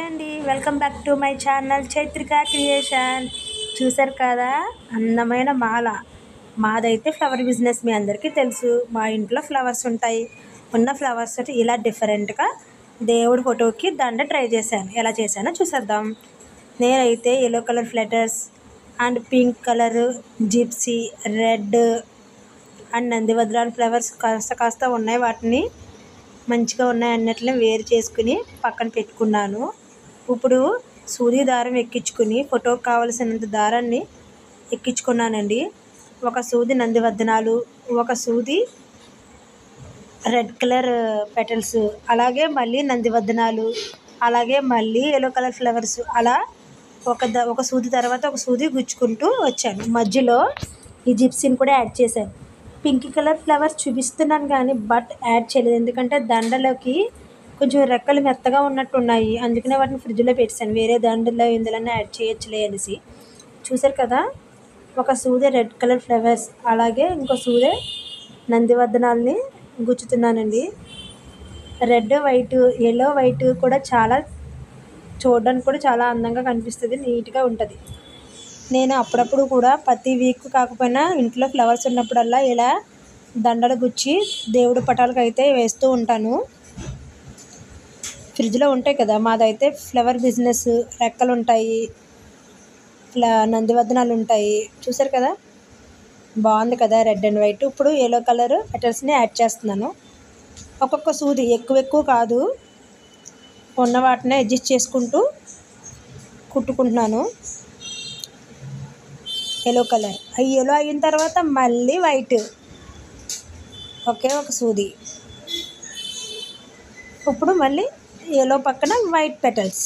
అండి, welcome back to my channel Chaitrika creation. చూసారు కదా, అందమైన మాల. మాదైతే ఫ్లవర్ బిజినెస్ మీ అందరికీ తెలుసు. మా ఇంట్లో ఫ్లవర్స్ ఉంటాయి. ఉన్న ఫ్లవర్స్ తోటి ఇలా డిఫరెంట్గా దేవుడి ఫోటోకి దండ ట్రై చేశాను. ఎలా చేశానో చూసేద్దాం. నేనైతే yellow colour flowers and pink colour, gypsy, red and నందివద్రాన్ ఫ్లవర్స్ కాస్త ఉన్నాయి. వాటిని మంచిగా ఉన్నాయి అన్నిటిని వేరు చేసుకుని పక్కన పెట్టుకున్నాను. ఇప్పుడు సూది దారం ఎక్కించుకుని ఫోటోకి కావలసినంత దారాన్ని ఎక్కించుకున్నానండి. ఒక సూది నందివర్ధనాలు, ఒక సూది రెడ్ కలర్ పెటల్స్, అలాగే మళ్ళీ నందివర్ధనాలు, అలాగే మళ్ళీ ఎల్లో కలర్ ఫ్లవర్స్, అలా ఒక సూది తర్వాత ఒక సూది గుచ్చుకుంటూ వచ్చాను. మధ్యలో ఈ జిప్సీని కూడా యాడ్ చేశాను. పింక్ కలర్ ఫ్లవర్స్ చూపిస్తున్నాను కానీ బట్ యాడ్ చేయలేదు, ఎందుకంటే దండలోకి కొంచెం రెక్కలు మెత్తగా ఉన్నట్టు ఉన్నాయి. అందుకనే వాటిని ఫ్రిడ్జ్లో పెట్టాను. వేరే దండలో ఇందులోనే యాడ్ చేయొచ్చులే అనేసి. చూసారు కదా, ఒక సూది రెడ్ కలర్ ఫ్లవర్స్, అలాగే ఇంకో సూది నందివర్ధనాల్ని గుచ్చుతున్నానండి. రెడ్ వైట్, ఎల్లో వైట్ కూడా చూడడానికి కూడా చాలా అందంగా కనిపిస్తుంది, నీట్గా ఉంటుంది. నేను అప్పుడప్పుడు కూడా ప్రతి వీక్ కాకపోయినా ఇంట్లో ఫ్లవర్స్ ఉన్నప్పుడల్లా ఇలా దండలు గుచ్చి దేవుడి పటాలకు అయితే వేస్తూ ఉంటాను. ఫ్రిడ్జ్లో ఉంటాయి కదా, మాదైతే ఫ్లవర్ బిజినెస్. రెక్కలు ఉంటాయి, నందివర్ధనాలు ఉంటాయి. చూసారు కదా, బాగుంది కదా రెడ్ అండ్ వైట్. ఇప్పుడు ఎల్లో కలర్ పెటల్స్ని యాడ్ చేస్తున్నాను. ఒక్కొక్క సూది ఎక్కువ కాదు, ఉన్న వాటిని అడ్జస్ట్ చేసుకుంటూ కుట్టుకుంటున్నాను. ఎల్లో కలర్ ఎల్లో అయిన తర్వాత మళ్ళీ వైట్, ఒకే ఒక సూది. ఇప్పుడు మళ్ళీ ఎల్లో పక్కన వైట్ పెటల్స్.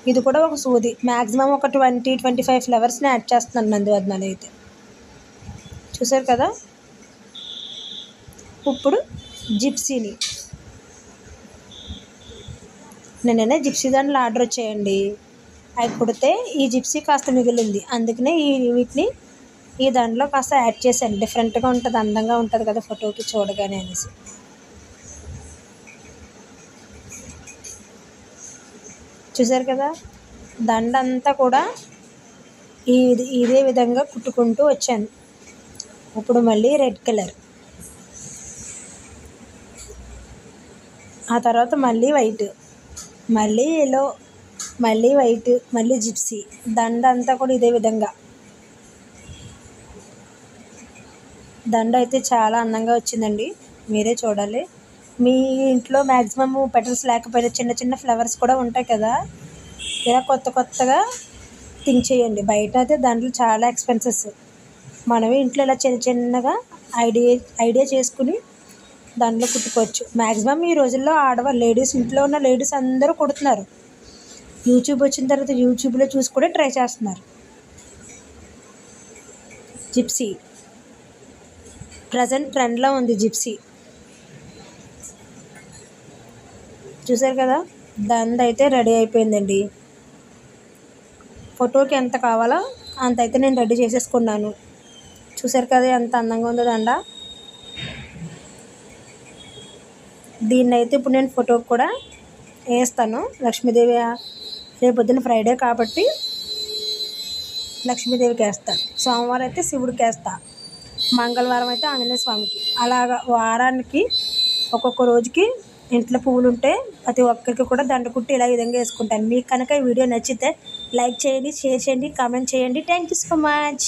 ఇది కూడా ఒక సూది. మ్యాక్సిమం ఒక 20-25 ఫ్లవర్స్ని యాడ్ చేస్తున్నాను నందివర్ధనాలు అయితే. చూసారు కదా, ఇప్పుడు జిప్సీని నేనైనా జిప్సీ దాంట్లో ఆర్డర్ వచ్చేయండి. అవి కుడితే ఈ జిప్సీ కాస్త మిగిలింది, అందుకనే వీటిని ఈ దాంట్లో కాస్త యాడ్ చేశాను. డిఫరెంట్గా ఉంటుంది, అందంగా ఉంటుంది కదా ఫోటోకి చూడగానే అనేసి. చూసారు కదా, దండ అంతా కూడా ఇదే విధంగా కుట్టుకుంటూ వచ్చాను. ఇప్పుడు మళ్ళీ రెడ్ కలర్, ఆ తర్వాత మళ్ళీ వైట్, మళ్ళీ ఎల్లో, మళ్ళీ వైట్, మళ్ళీ జిప్సీ. దండ అంతా కూడా ఇదే విధంగా. దండ అయితే చాలా అందంగా వచ్చిందండి, మీరే చూడాలి. మీ ఇంట్లో మ్యాక్సిమమ్ పెటల్స్ లేకపోయినా చిన్న చిన్న ఫ్లవర్స్ కూడా ఉంటాయి కదా, ఇలా కొత్తగా థింక్ చేయండి. బయట అయితే దండలు చాలా ఎక్స్పెన్సెస్. మనమే ఇంట్లో ఇలా చిన్నగా ఐడియా చేసుకుని దండలు కుట్టుకోవచ్చు. మ్యాక్సిమం ఈ రోజుల్లో లేడీస్, ఇంట్లో ఉన్న లేడీస్ అందరూ కుడుతున్నారు. యూట్యూబ్ వచ్చిన తర్వాత యూట్యూబ్లో చూసి కూడా ట్రై చేస్తున్నారు. జిప్సీ ప్రజెంట్ ట్రెండ్లో ఉంది జిప్సీ. చూసారు కదా, దండ అయితే రెడీ అయిపోయిందండి. ఫోటోకి ఎంత కావాలో అంత అయితే నేను రెడీ చేసేసుకున్నాను. చూసారు కదా ఎంత అందంగా ఉందో దండ. దీన్ని అయితే ఇప్పుడు నేను ఫోటోకి కూడా వేస్తాను. లక్ష్మీదేవి రేపొద్దున ఫ్రైడే కాబట్టి లక్ష్మీదేవికి వేస్తాను. సోమవారం అయితే శివుడికి వేస్తాను. మంగళవారం అయితే ఆంజనేయ స్వామికి. అలాగా వారానికి ఒక్కొక్క రోజుకి ఇంట్లో పువ్వులు ఉంటే ప్రతి ఒక్కరికి కూడా దండ కుట్టి ఇలా విధంగా వేసుకుంటాను. మీకు కనుక ఈ వీడియో నచ్చితే లైక్ చేయండి, షేర్ చేయండి, కామెంట్ చేయండి. Thank you so much.